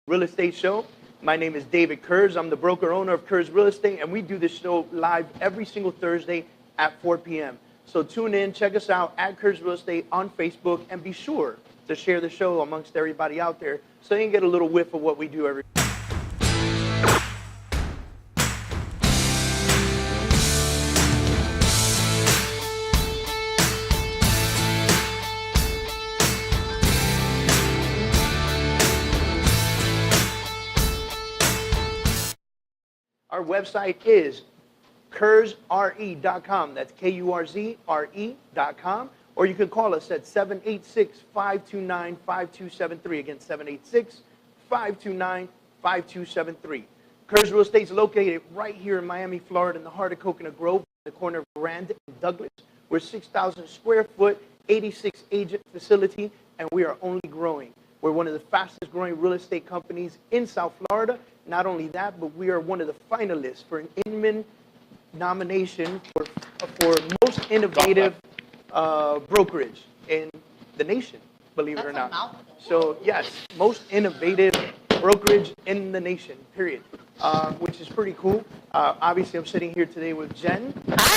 real estate show. My name is David Kurz. I'm the broker owner of Kurz Real Estate, and we do this show live every single Thursday at 4 p.m. So tune in, check us out at Kurz Real Estate on Facebook, and be sure to share the show amongst everybody out there so you can get a little whiff of what we do every day. Our website is kurzre.com. That's KURZRE.com. Or you can call us at 786-529-5273. Again, 786-529-5273. Kurz Real Estate is located right here in Miami, Florida, in the heart of Coconut Grove, in the corner of Grand and Douglas. We're 6,000 square foot, 86 agent facility, and we are only growing. We're one of the fastest growing real estate companies in South Florida. Not only that, but we are one of the finalists for an Inman nomination for most innovative brokerage in the nation, believe it or not. So yes, most innovative brokerage in the nation, period, which is pretty cool. Obviously, I'm sitting here today with Jen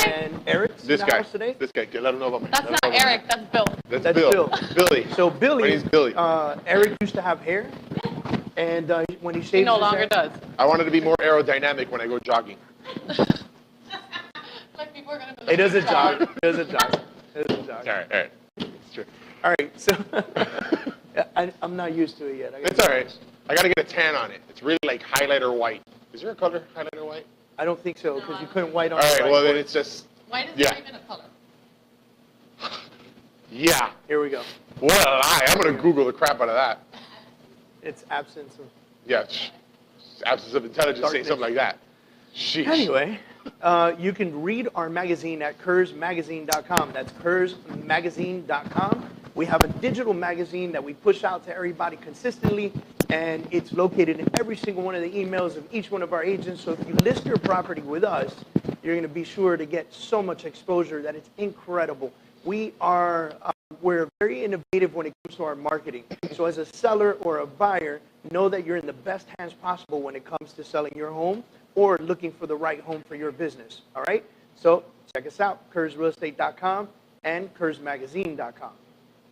and Eric. This guy. Today. This guy. Let him know about me. That's not Eric. That's Bill. That's Bill. Billy. So Billy. My name's Billy. Eric used to have hair, and when he shaved, He no longer does. I wanted to be more aerodynamic when I go jogging. Like people are gonna It doesn't jog. It doesn't jog. It doesn't jog. All right. It's true. All right. So I'm not used to it yet. It's all right. I got to get a tan on it. It's really like highlighter white. Is there a color highlighter white? I don't think so, because you couldn't white on All right. the Well, then it's just. White is not even a color. Yeah. Here we go. What a lie. I'm going to Google the crap out of that. It's absence of... Yeah. Absence of intelligence saying something like that. Sheesh. Anyway, you can read our magazine at kurzmagazine.com. That's kurzmagazine.com. We have a digital magazine that we push out to everybody consistently, and it's located in every single one of the emails of each one of our agents. So if you list your property with us, you're going to be sure to get so much exposure that it's incredible. We're very innovative when it comes to our marketing. So as a seller or a buyer, know that you're in the best hands possible when it comes to selling your home or looking for the right home for your business. All right? So check us out, kurzrealestate.com and kurzmagazine.com.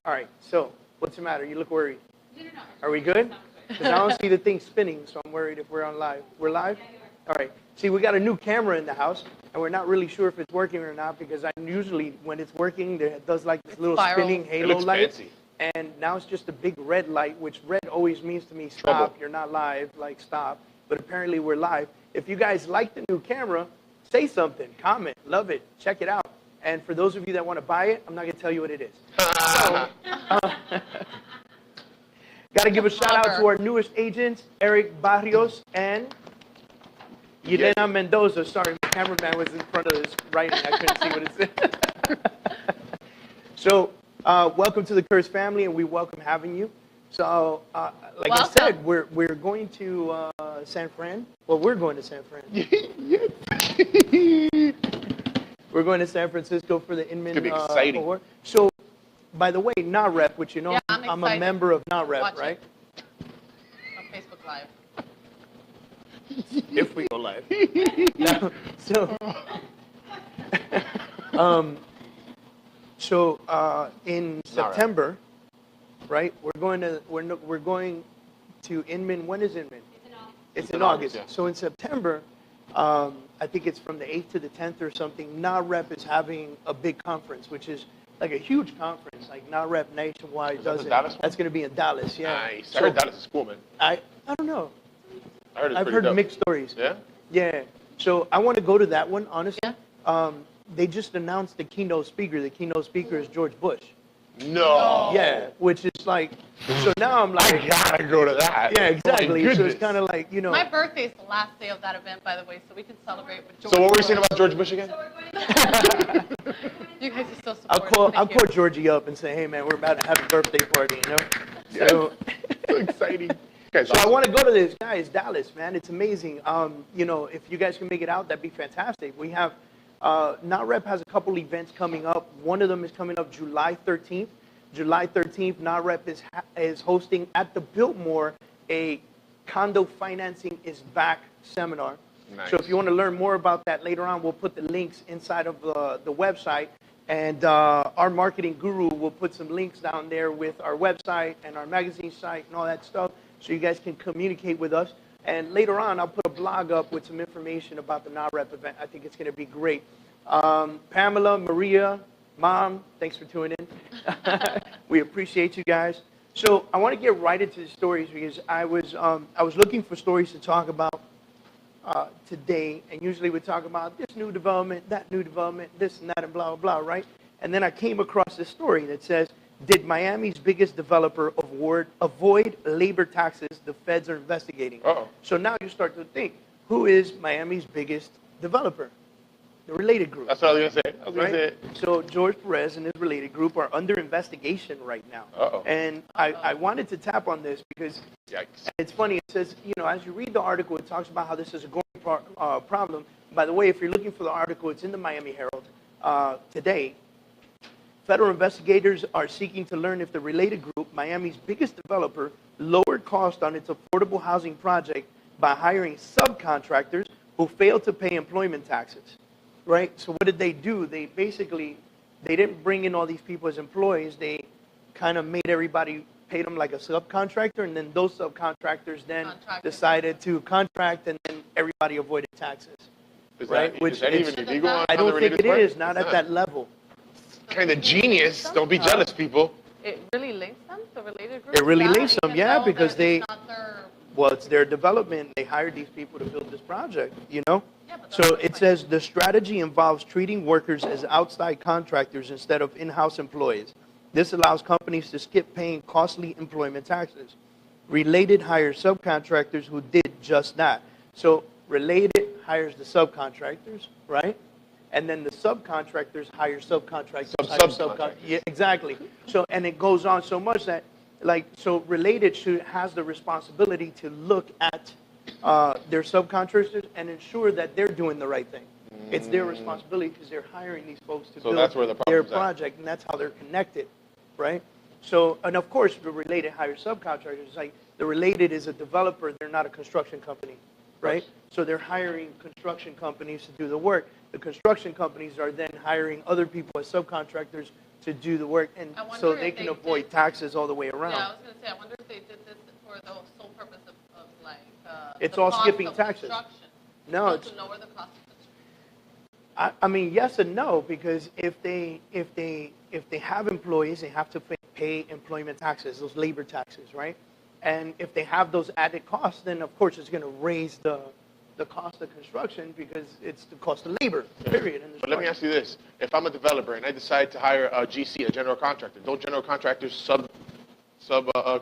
All right, so what's the matter? You look worried. No. Are we good? Because I don't see the thing spinning, so I'm worried if we're on live. We're live? Yeah, you are. All right. See, we got a new camera in the house, and we're not really sure if it's working or not, because I usually, when it's working, it does like this little spinning halo light. Fancy. And now it's just a big red light, which red always means to me, stop, Trouble. You're not live, like stop. But apparently we're live. If you guys like the new camera, say something, comment, love it, check it out. And for those of you that want to buy it, I'm not going to tell you what it is. Got to give a shout out to our newest agents, Eric Barrios and Yelena Mendoza. Sorry, my cameraman was in front of this writing. I couldn't see what it said. So, welcome to the Kurz family, and we welcome having you. So, like I said, we're going to San Fran. Well, we're going to San Fran. We're going to San Francisco for the Inman exciting. Award. So, by the way, NAREP, which you know, Yeah, I'm a member of NAREP, Watch right? it. On Facebook Live. If we go live. In September, right? We're going to Inman. When is Inman? It's in August. Yeah. So in September, I think it's from the 8th to the 10th or something. NAREP is having a big conference, which is like a huge conference, like NAREP nationwide does it. Dallas one? That's going to be in Dallas, yeah. Nice. So, I heard Dallas is cool, man. I don't know. I've heard mixed stories. Yeah? Yeah. So I want to go to that one, honestly. Yeah. They just announced the keynote speaker. The keynote speaker is George Bush. No. Yeah, which is like, so now I'm like, I gotta go to that. yeah, exactly. My So goodness. it's kind of like, you know. My birthday is the last day of that event, by the way, so we can celebrate with George. So what were you saying about George Bush again? You guys are so I'll supportive. call Georgie up and say, hey man, we're about to have a birthday party, you know. Yes. So, So exciting. Okay, so I want to go to this, guys. Dallas, man, it's amazing. You know, if you guys can make it out, that'd be fantastic. We have NAREP has a couple events coming up. One of them is coming up July 13th. July 13th, NAREP is hosting at the Biltmore a Condo Financing is Back seminar. Nice. So if you want to learn more about that later on, we'll put the links inside of the website. And our marketing guru will put some links down there with our website and our magazine site and all that stuff, so you guys can communicate with us. And later on, I'll put a blog up with some information about the NAREP event. I think it's going to be great. Pamela, Maria, Mom, thanks for tuning in. We appreciate you guys. So I want to get right into the stories because I was looking for stories to talk about today, and usually we talk about this new development, that new development, this and that, and blah, blah, blah, right? And then I came across this story that says, did Miami's biggest developer avoid labor taxes the feds are investigating? Uh-oh. So now you start to think, who is Miami's biggest developer? The Related Group. That's what I was going to say. I was going to say Right? So George Perez and his Related Group are under investigation right now. Uh-oh. And I wanted to tap on this because Yikes. it's funny. It says, as you read the article, it talks about how this is a growing problem. By the way, if you're looking for the article, it's in the Miami Herald today. Federal investigators are seeking to learn if the Related Group, Miami's biggest developer, lowered cost on its affordable housing project by hiring subcontractors who failed to pay employment taxes. Right? So what did they do? They didn't bring in all these people as employees. They kind of made everybody pay them like a subcontractor, and then those subcontractors then decided to contract, and then everybody avoided taxes. Is Right? that, Which is that it's- even illegal on I don't the think Related it part? is, not at that level. Kind of genius. Don't be jealous, people. It really links them, the Related Group? It really Yeah, links them, even yeah, though because that it's not their- Well, it's their development. They hired these people to build this project, Yeah, but that's So what it it's says the strategy involves treating workers as outside contractors instead of in-house employees. This allows companies to skip paying costly employment taxes. Related hires subcontractors who did just that. So Related hires the subcontractors, right? And then the subcontractors hire subcontractors. Subcontractors. Yeah, exactly. So, and it goes on so much that, so Related has the responsibility to look at their subcontractors and ensure that they're doing the right thing. It's their responsibility because they're hiring these folks to build that's where the their problem's at. project, and that's how they're connected, right? So, and of course, the Related hires subcontractors. Like the Related is a developer; they're not a construction company, right? So they're hiring construction companies to do the work. The construction companies are then hiring other people as subcontractors to do the work, and I wonder so if they they can did- avoid taxes all the way around. Yeah, I was going to say, I wonder if they did this for the sole purpose of It's the all cost skipping of taxes. construction. No, So it's to lower the cost of construction. I mean, yes and no, because if they have employees, they have to pay employment taxes, those labor taxes, right? And if they have those added costs, then of course it's going to raise the cost of construction because it's the cost of labor, period. But let me ask you this. If I'm a developer and I decide to hire a GC, a general contractor, don't general contractors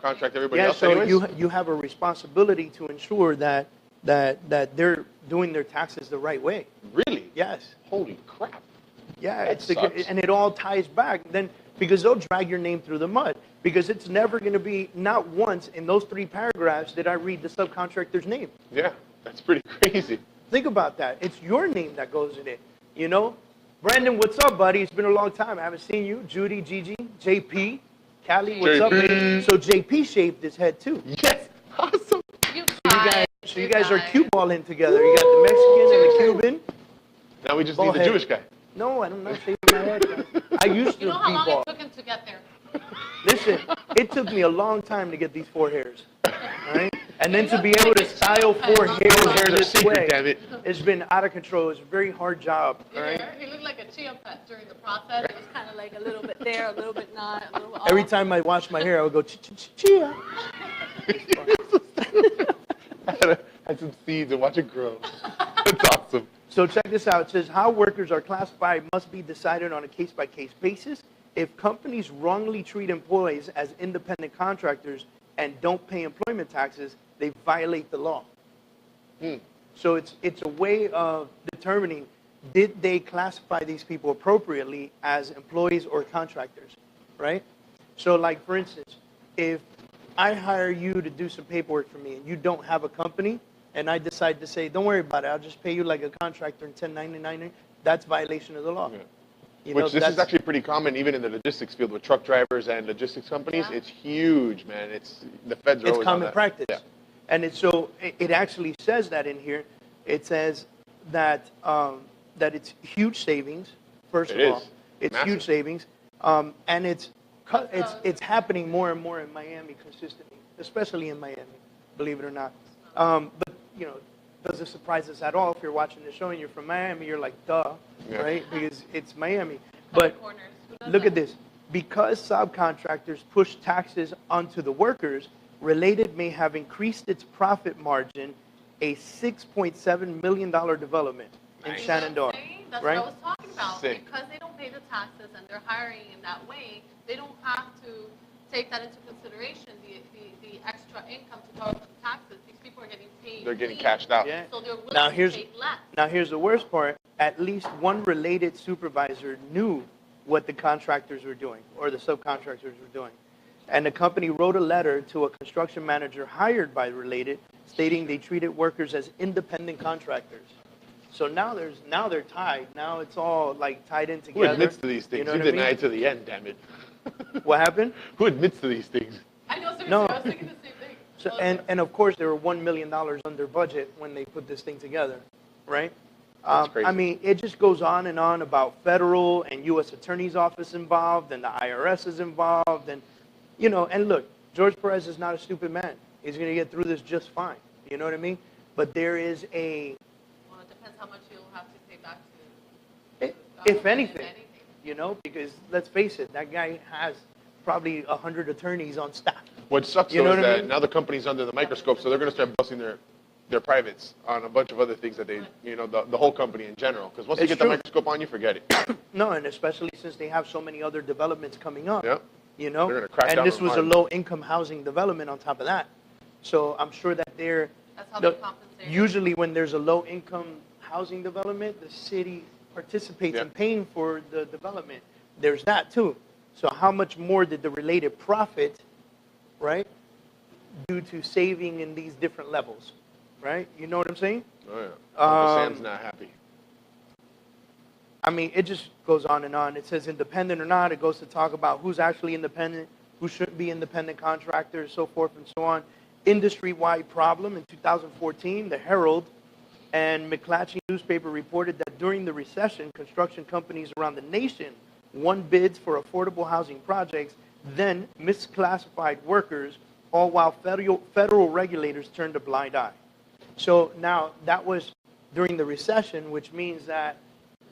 contract everybody Yeah, else so anyways? you have a responsibility to ensure that they're doing their taxes the right way. Really? Yes. Holy crap. Yeah, That it's the, sucks. and it all ties back then because they'll drag your name through the mud because it's never going to be, not once in those 3 paragraphs did I read the subcontractor's name. Yeah, that's pretty crazy. Think about that. It's your name that goes in it, Brandon, what's up, buddy? It's been a long time. I haven't seen you. Judy, Gigi, JP, Callie, what's up, JP. baby? So JP shaved his head too. Yes, awesome. So you guys are cue balling together. You got the Mexican and the Cuban. Now we just Bald need the head. Jewish guy. No, I'm not shaving my head. I used to You know how be long bald. it took him to get there? Listen, it took me a long time to get these 4 hairs, all right? And then to be able to style 4 hairs Hairs are this secret, way, damn it. it's been out of control. It's a very hard job, all right? He looked like a chia pet during the process. It was kind of like a little bit there, a little bit not, a little off. Every time I wash my hair, I would go chia. Had some seeds and watch it grow. That's awesome. So check this out. It says how workers are classified must be decided on a case-by-case basis. If companies wrongly treat employees as independent contractors and don't pay employment taxes, they violate the law. So it's a way of determining, did they classify these people appropriately as employees or contractors, right? So like, for instance, if I hire you to do some paperwork for me and you don't have a company, and I decide to say, don't worry about it, I'll just pay you like a contractor in 1099, that's violation of the law. Yeah. Which this is actually pretty common even in the logistics field with truck drivers and logistics companies. Yeah. It's huge, man. The feds are It's always on common that. practice. Yeah. And it actually says that in here. It says that that it's huge savings. First of all, it's massive. huge savings, and it's happening more and more in Miami consistently, especially in Miami, believe it or not. But doesn't surprise us at all if you're watching the show and you're from Miami. You're like, duh, right? Because it's Miami. But look at this. Because subcontractors push taxes onto the workers, Related may have increased its profit margin a $6.7 million development in Shenandoah. That's right? what I was talking about. Sick. Because they don't pay the taxes and they're hiring in that way, they don't have to take that into consideration, the extra income to cover the taxes. These people are getting paid. They're getting leave. cashed out. Yeah. So they're willing Now to here's take less. now here's the worst part. At least one Related supervisor knew what the contractors were doing or the subcontractors were doing. And the company wrote a letter to a construction manager hired by Related stating they treated workers as independent contractors. So now they're tied. Now it's all like tied in Who together. admits to these things? You know You what I deny mean? it to the end, damn it. What happened? Who admits to these things? I know, seriously, No. I was thinking the same thing. So, and of course, they were $1 million under budget when they put this thing together, right? That's crazy. I mean, it just goes on and on about federal and U.S. Attorney's Office involved, and the IRS is involved, and and look, George Perez is not a stupid man. He's going to get through this just fine. You know what I mean? But there is Well, it depends how much you'll have to pay back to. if anything, because let's face it, that guy has probably 100 attorneys on staff. What sucks You know though is what I that mean? now the company's under the microscope, so they're going to start busting their privates on a bunch of other things that they, the whole company in general. Because once you It's get true. the microscope on you, forget it. No, and especially since they have so many other developments coming up. Yep. You know, They're gonna crack and down this on was a hard. low-income housing development on top of that. So I'm sure that That's how they compensate. usually when there's a low-income housing development, the city participates Yeah. in paying for the development. There's that too. So how much more did the Related profit, right, due to saving in these different levels, right? You know what I'm saying? Oh yeah. Uncle Um, Sam's not happy. I mean, it just goes on and on. It says independent or not. It goes to talk about who's actually independent, who shouldn't be independent contractors, so forth and so on. Industry-wide problem. In 2014, the Herald and McClatchy newspaper reported that during the recession, construction companies around the nation won bids for affordable housing projects, then misclassified workers, all while federal regulators turned a blind eye. So now that was during the recession, which means that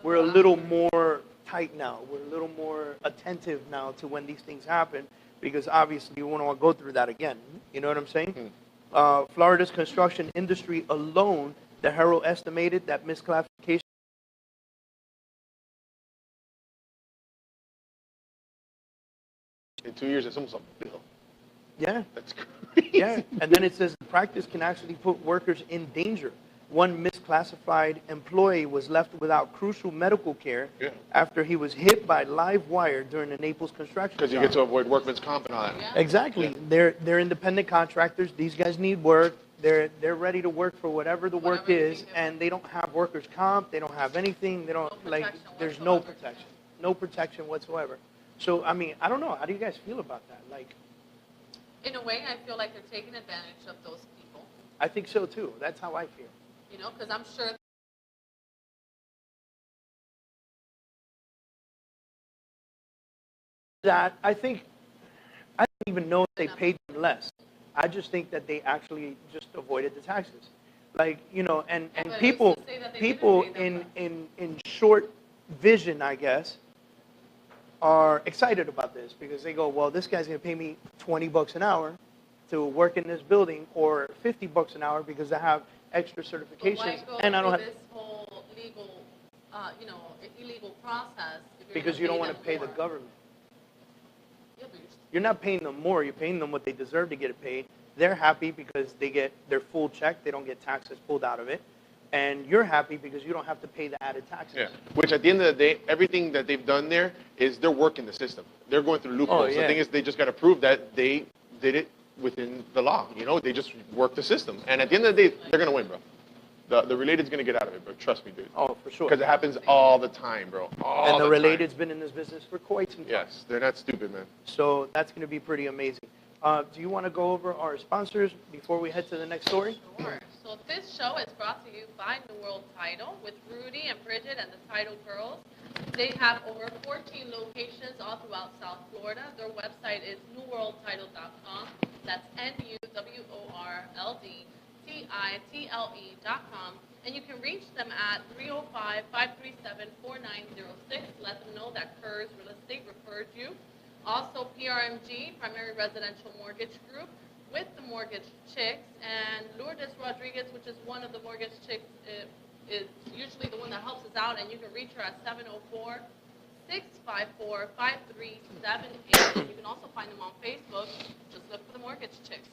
we're a little more tight now. We're a little more attentive now to when these things happen, because obviously we won't want to go through that again. You know what I'm saying? Florida's construction industry alone, the Herald estimated that misclassification In 2 years, it's almost a bill. yeah, That's crazy. yeah. And then it says the practice can actually put workers in danger. One misclassified employee was left without crucial medical care Yeah. after he was hit by live wire during the Naples construction Because you job. get to avoid workman's comp and all that. Yeah. Exactly. They're independent contractors. These guys need work. They're ready to work for whatever the work Whatever they is, can get. and they don't have workers' comp. They don't have anything. They don't No like. protection There's no whatsoever. protection. No protection whatsoever. So I mean, I don't know. How do you guys feel about that? Like, In a way, I feel like they're taking advantage of those people, I think so too. That's how I feel. because I'm sure That I think I don't even know if they paid them less. I just think that they actually just avoided the taxes. Like, and Yeah, but who's people to say that they people didn't pay them in short vision, I guess, are excited about this because they go, well, this guy's going to pay me $20 an hour to work in this building, or $50 an hour because I have extra But certifications, why go and I don't through have this whole legal, illegal process if you're because gonna you don't want to them pay the more? government. Yeah, but You're not paying them more. You're paying them what they deserve to get it paid. They're happy because they get their full check. They don't get taxes pulled out of it. And you're happy because you don't have to pay the added taxes. Yeah. Which at the end of the day, everything that they've done there is they're working the system. They're going through loopholes. yeah. The thing is, they just got to prove that they did it within the law. They just work the system. And at the end of the day, they're going to win, bro. The Related's going to get out of it, bro. Trust me, dude. Oh, for sure. Because it happens all the time, bro. All And the time. Related's been in this business for quite some time. Yes, they're not stupid, man. So that's going to be pretty amazing. Do you want to go over our sponsors before we head to the next story? Sure. So this show is brought to you by New World Title with Rudy and Bridget and the Title Girls. They have over 14 locations all throughout South Florida. Their website is newworldtitle.com. That's NUWORLDTITLE.com. And you can reach them at 305-537-4906. Let them know that Kurz Real Estate referred you. Also, PRMG, Primary Residential Mortgage Group, with the Mortgage Chicks. And Lourdes Rodriguez, which is one of the Mortgage Chicks, is usually the one that helps us out. And you can reach her at 704-654-5378. You can also find them on Facebook. Just look for the Mortgage Chicks.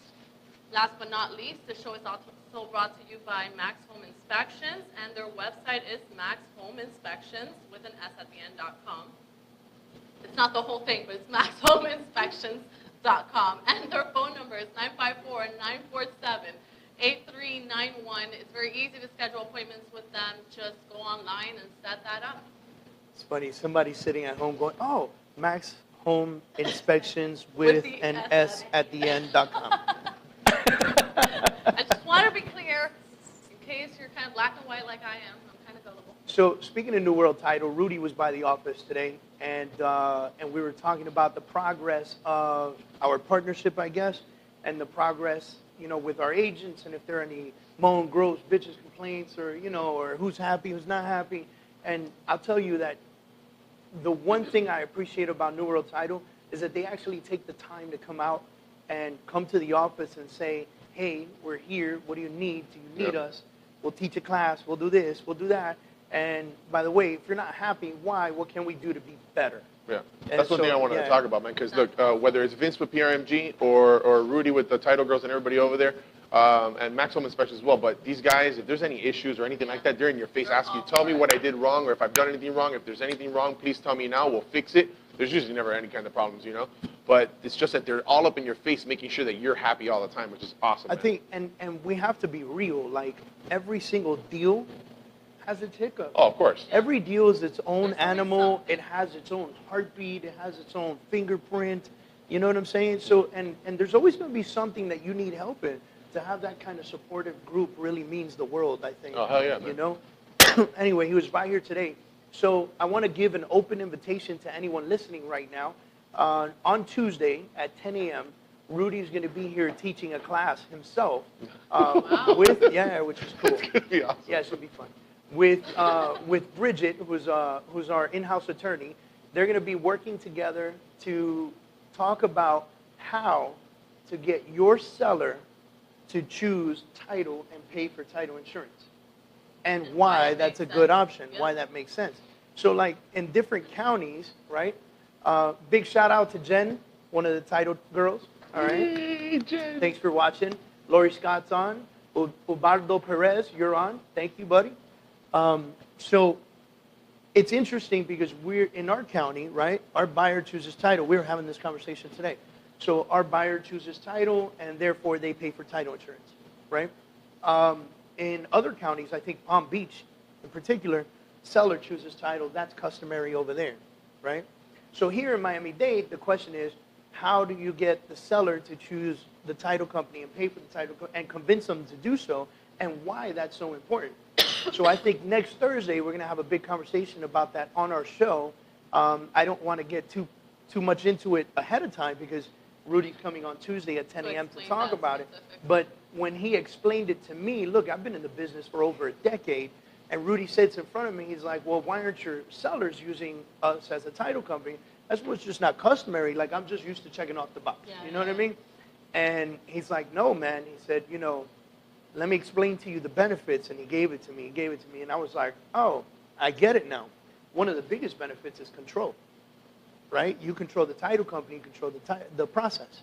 Last but not least, the show is also brought to you by Max Home Inspections. And their website is maxhomeinspections, with an S at the end.com. It's not the whole thing, but it's maxhomeinspections.com. And their phone number is 954-947-8391. It's very easy to schedule appointments with them. Just go online and set that up. It's funny, somebody's sitting at home going, oh, Max Home Inspections with an S at the end.com. I just want to be clear, in case you're kind of black and white like I am. I'm kind of gullible. So speaking of New World Title, Rudy was by the office today, and we were talking about the progress of our partnership, I guess, and the progress, with our agents, and if there are any moan, gross, bitches, complaints, or or who's happy, who's not happy. And I'll tell you that the one thing I appreciate about New World Title is that they actually take the time to come out and come to the office and say, hey, we're here. What do you need? Do you need us? We'll teach a class. We'll do this. We'll do that. And by the way, if you're not happy, why? What can we do to be better? Yeah, that's one thing I wanted to talk about, man. Because look, whether it's Vince with PRMG or Rudy with the Title Girls and everybody over there, and Max Home Inspections as well. But these guys, if there's any issues or anything like that, they're in your face, ask you, tell me what I did wrong, or if I've done anything wrong. If there's anything wrong, please tell me now. We'll fix it. There's usually never any kind of problems, But it's just that they're all up in your face, making sure that you're happy all the time, which is awesome. I think, and we have to be real. Like every single deal has its hiccup. Oh, of course. Every deal is its own animal. It has its own heartbeat. It has its own fingerprint. You know what I'm saying? So, and there's always going to be something that you need help in. To have that kind of supportive group really means the world, I think. Oh, hell yeah, man. Anyway, he was right here today. So I want to give an open invitation to anyone listening right now. On Tuesday at 10 a.m., Rudy's going to be here teaching a class himself. Which is cool. It's going to be awesome. Yeah, it should be fun. With Bridget, who's our in-house attorney. They're going to be working together to talk about how to get your seller to choose title and pay for title insurance, and why that's a good option, why that makes sense. So like in different counties, right? Big shout out to Jen, one of the Title Girls. All right. Hey, Jen. Thanks for watching. Lori Scott's on. Ubaldo Perez, you're on. Thank you, buddy. So it's interesting because we're in our county, right? Our buyer chooses title. We were having this conversation today. So our buyer chooses title, and therefore they pay for title insurance, right? In other counties, I think Palm Beach in particular, seller chooses title. That's customary over there, right? So here in Miami-Dade, the question is, how do you get the seller to choose the title company and pay for the title and convince them to do so, and why that's so important? So I think next Thursday we're going to have a big conversation about that on our show. I don't want to get too much into it ahead of time because Rudy's coming on Tuesday at 10 a.m. to talk about it. But when he explained it to me, look, I've been in the business for over a decade, and Rudy sits in front of me. He's like, well, why aren't your sellers using us as a title company? That's what's just not customary. Like, I'm just used to checking off the box. You know what I mean? And he's like, no, man. He said, let me explain to you the benefits. And he gave it to me. And I was like, oh, I get it now. One of the biggest benefits is control, right? You control the title company, you control the process,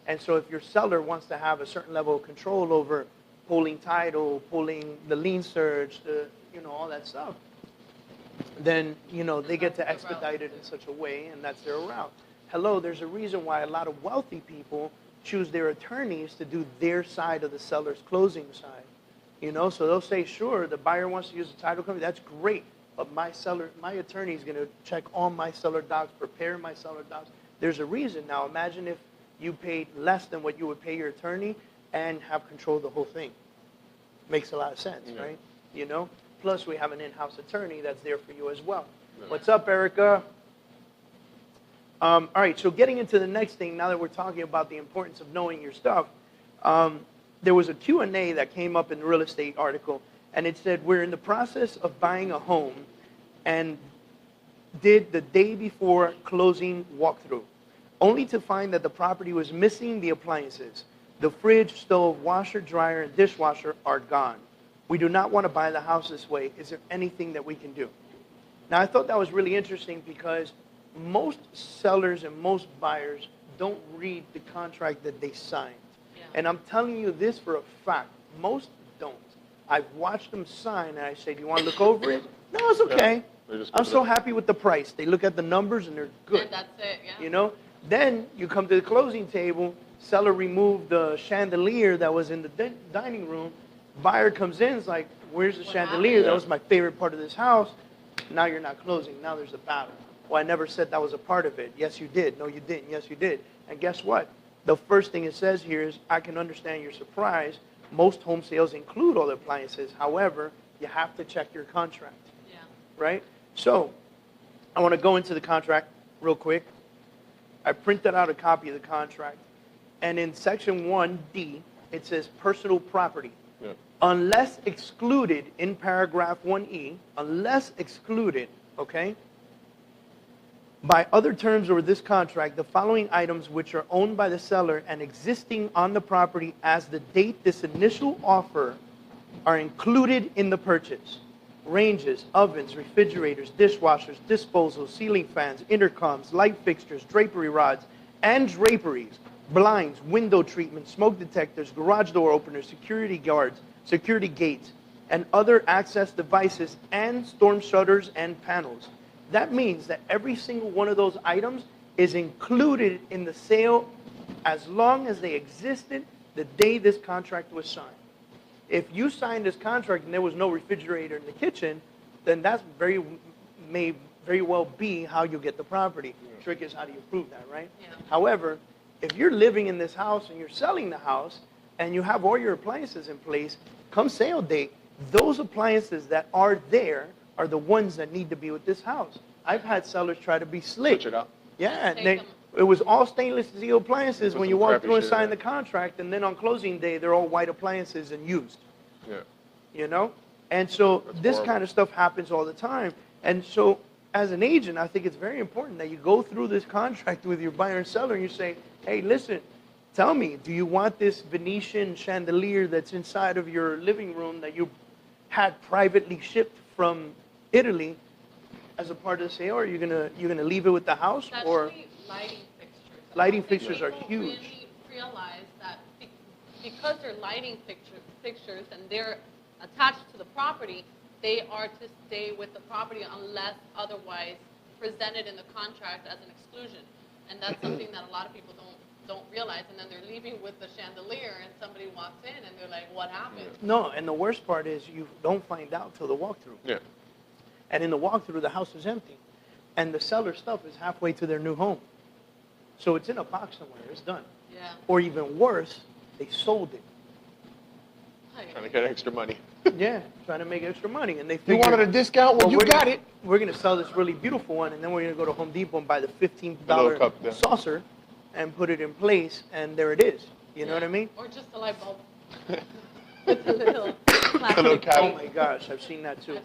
And so if your seller wants to have a certain level of control over pulling title, pulling the lien search, all that stuff, then, they get to expedite it in such a way, and that's their route. Hello, there's a reason why a lot of wealthy people choose their attorneys to do their side of the seller's closing side. So they'll say, sure, the buyer wants to use the title company, that's great, but my attorney is going to check all my seller docs, prepare my seller docs. There's a reason. Now, imagine if you paid less than what you would pay your attorney and have control of the whole thing. Makes a lot of sense, right? You know? Plus, we have an in-house attorney that's there for you as well. What's up, Erica? All right, so getting into the next thing, now that we're talking about the importance of knowing your stuff, there was a Q&A that came up in the real estate article, and it said, we're in the process of buying a home and did the day before closing walkthrough, only to find that the property was missing the appliances. The fridge, stove, washer, dryer, and dishwasher are gone. We do not want to buy the house this way. Is there anything that we can do? Now, I thought that was really interesting because most sellers and most buyers don't read the contract that they signed. Yeah. And I'm telling you this for a fact. Most don't. I've watched them sign, and I say, do you want to look over it? No, it's okay. Yeah, I'm so happy with the price. They look at the numbers, and they're good. And that's it, yeah. You know? Then you come to the closing table. Seller removed the chandelier that was in the dining room. Buyer comes in, is like, where's the chandelier? That was my favorite part of this house. Now you're not closing. Now there's a battle. Well, I never said that was a part of it. Yes, you did. No, you didn't. Yes, you did. And guess what? The first thing it says here is, I can understand your surprise. Most home sales include all the appliances. However, you have to check your contract. Yeah. Right? So, I want to go into the contract real quick. I printed out a copy of the contract. And in section 1D, it says personal property. Yeah. Unless excluded in paragraph 1E, unless excluded, okay, by other terms or this contract, the following items which are owned by the seller and existing on the property as the date this initial offer are included in the purchase. Ranges, ovens, refrigerators, dishwashers, disposals, ceiling fans, intercoms, light fixtures, drapery rods, and draperies, blinds, window treatment, smoke detectors, garage door openers, security guards, security gates, and other access devices, and storm shutters and panels. That means that every single one of those items is included in the sale as long as they existed the day this contract was signed. If you signed this contract and there was no refrigerator in the kitchen, then that's may very well be how you get the property. The trick is, how do you prove that, right? Yeah. However, if you're living in this house and you're selling the house and you have all your appliances in place, come sale date, those appliances that are there are the ones that need to be with this house. I've had sellers try to be slick. Switch it up. Yeah, it was all stainless steel appliances when you walk through and sign the contract, and then on closing day, they're all white appliances and used. Yeah. You know? And so this kind of stuff happens all the time. And so as an agent, I think it's very important that you go through this contract with your buyer and seller and you say, hey, listen, tell me, do you want this Venetian chandelier that's inside of your living room that you had privately shipped from Italy as a part of the sale, or are you gonna leave it with the house? It's or actually lighting fixtures. Lighting fixtures are huge. Really realize that because they're lighting fixtures and they're attached to the property, they are to stay with the property unless otherwise presented in the contract as an exclusion. And that's something that a lot of people don't realize, and then they're leaving with the chandelier and somebody walks in and they're like, what happened? No, and the worst part is you don't find out till the walkthrough. Yeah. And in the walkthrough, the house is empty. And the seller's stuff is halfway to their new home. So it's in a box somewhere, it's done. Yeah. Or even worse, they sold it. Trying to get extra money. Yeah, trying to make extra money. And they figure, you wanted a discount? Well, you got it. We're going to sell this really beautiful one, and then we're going to go to Home Depot and buy the $15 saucer and put it in place, and there it is. You know what I mean? Or just a light bulb. With a little plastic. Oh my gosh, I've seen that too.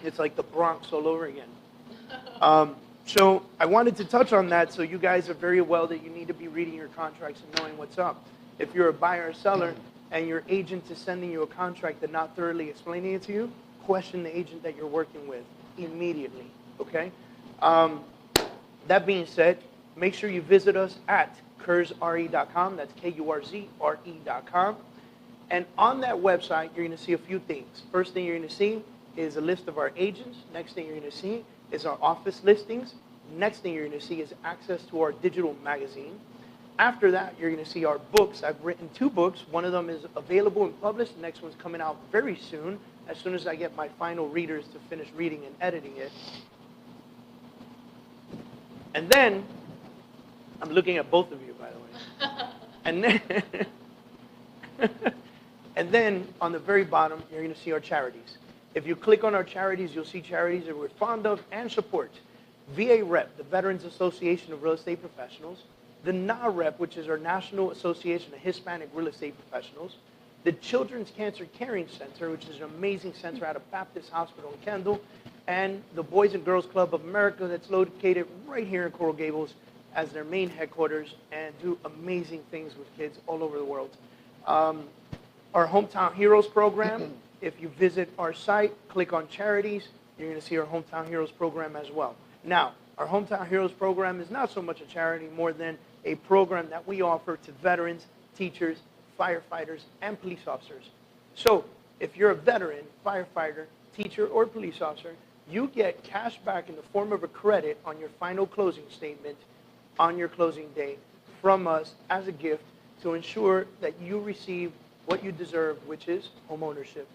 It's like the Bronx all over again. So I wanted to touch on that, so you guys are very well that you need to be reading your contracts and knowing what's up. If you're a buyer or seller and your agent is sending you a contract and not thoroughly explaining it to you, question the agent that you're working with immediately, okay? That being said, make sure you visit us at kurzre.com. That's KURZRE.com. And on that website, you're going to see a few things. First thing you're going to see is a list of our agents. Next thing you're going to see is our office listings. Next thing you're going to see is access to our digital magazine. After that, you're going to see our books. I've written 2 books. One of them is available and published. The next one's coming out very soon as I get my final readers to finish reading and editing it. And then I'm looking at both of you, by the way. And then, and then on the very bottom, you're going to see our charities. If you click on our charities, you'll see charities that we're fond of and support. VA REP, the Veterans Association of Real Estate Professionals. The NAREP, which is our National Association of Hispanic Real Estate Professionals. The Children's Cancer Caring Center, which is an amazing center out of Baptist Hospital in Kendall. And the Boys and Girls Club of America, that's located right here in Coral Gables as their main headquarters, and do amazing things with kids all over the world. Our Hometown Heroes program, if you visit our site, click on charities, you're going to see our Hometown Heroes program as well. Now, our Hometown Heroes program is not so much a charity, more than a program that we offer to veterans, teachers, firefighters, and police officers. So, if you're a veteran, firefighter, teacher, or police officer, you get cash back in the form of a credit on your final closing statement on your closing day from us as a gift to ensure that you receive what you deserve, which is home ownership.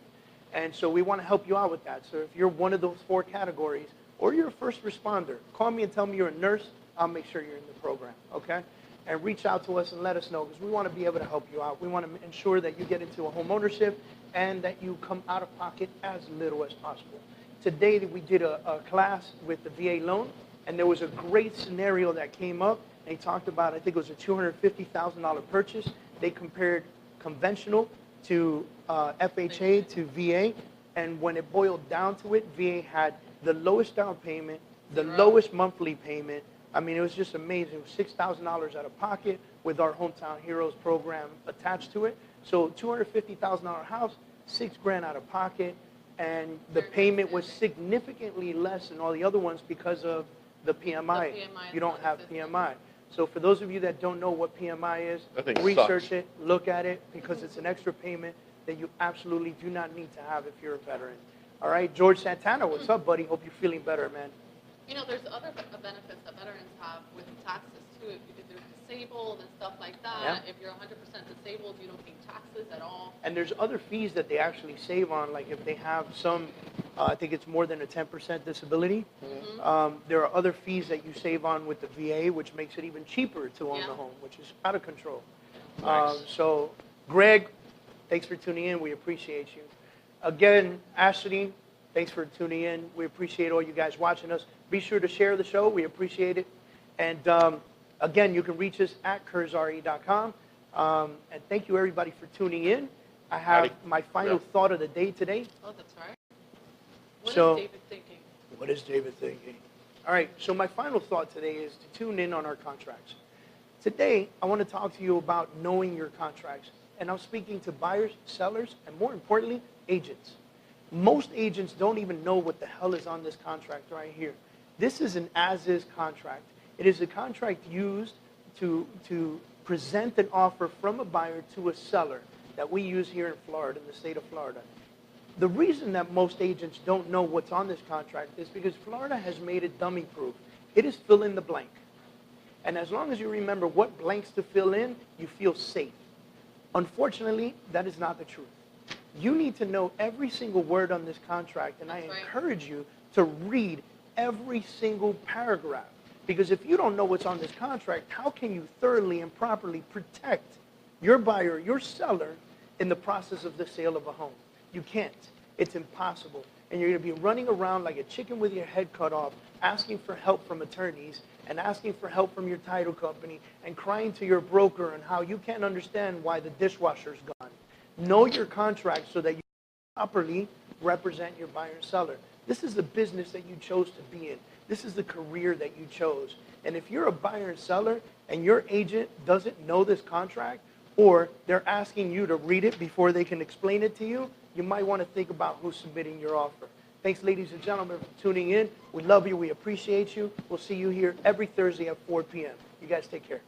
And so we want to help you out with that. So if you're one of those 4 categories, or you're a first responder, call me and tell me you're a nurse. I'll make sure you're in the program, okay? And reach out to us and let us know, because we want to be able to help you out. We want to ensure that you get into a home ownership and that you come out of pocket as little as possible. Today we did a class with the VA loan, and there was a great scenario that came up. They talked about, I think it was a $250,000 purchase. They compared conventional to FHA to VA, and when it boiled down to it, VA had the lowest down payment, the lowest monthly payment. I mean, it was just amazing. It was $6,000 out of pocket with our Hometown Heroes program attached to it. So $250,000 house, $6,000 out of pocket, and the payment was significantly less than all the other ones because of the PMI. You don't have PMI. So for those of you that don't know what PMI is, research it, look at it, because it's an extra payment that you absolutely do not need to have if you're a veteran. All right, George Santana, what's up, buddy? Hope you're feeling better, man. You know, there's other benefits that veterans have with taxes, too. If they're disabled and stuff like that, Yeah. If you're 100% disabled, you don't pay taxes at all. And there's other fees that they actually save on, like if they have some, I think it's more than a 10% disability. There are other fees that you save on with the VA, which makes it even cheaper to own the home, which is out of control. Nice. So, Greg, thanks for tuning in. We appreciate you. Again, Ashley, thanks for tuning in. We appreciate all you guys watching us. Be sure to share the show. We appreciate it. And again, you can reach us at kurzre.com. And thank you, everybody, for tuning in. I have my final thought of the day today. Oh, that's right. What is David thinking? What is David thinking? All right, so my final thought today is to tune in on our contracts. Today, I want to talk to you about knowing your contracts. And I'm speaking to buyers, sellers, and more importantly, agents. Most agents don't even know what the hell is on this contract right here. This is an as-is contract. It is a contract used to present an offer from a buyer to a seller that we use here in Florida, in the state of Florida. The reason that most agents don't know what's on this contract is because Florida has made it dummy-proof. It is fill in the blank. And as long as you remember what blanks to fill in, you feel safe. Unfortunately, that is not the truth. You need to know every single word on this contract, and I encourage you to read every single paragraph. Because if you don't know what's on this contract, how can you thoroughly and properly protect your buyer, your seller, in the process of the sale of a home? You can't. It's impossible. And you're going to be running around like a chicken with your head cut off, asking for help from attorneys and asking for help from your title company and crying to your broker on how you can't understand why the dishwasher's gone. Know your contract so that you properly represent your buyer and seller. This is the business that you chose to be in. This is the career that you chose. And if you're a buyer and seller and your agent doesn't know this contract, or they're asking you to read it before they can explain it to you, you might want to think about who's submitting your offer. Thanks, ladies and gentlemen, for tuning in. We love you. We appreciate you. We'll see you here every Thursday at 4 p.m. You guys take care.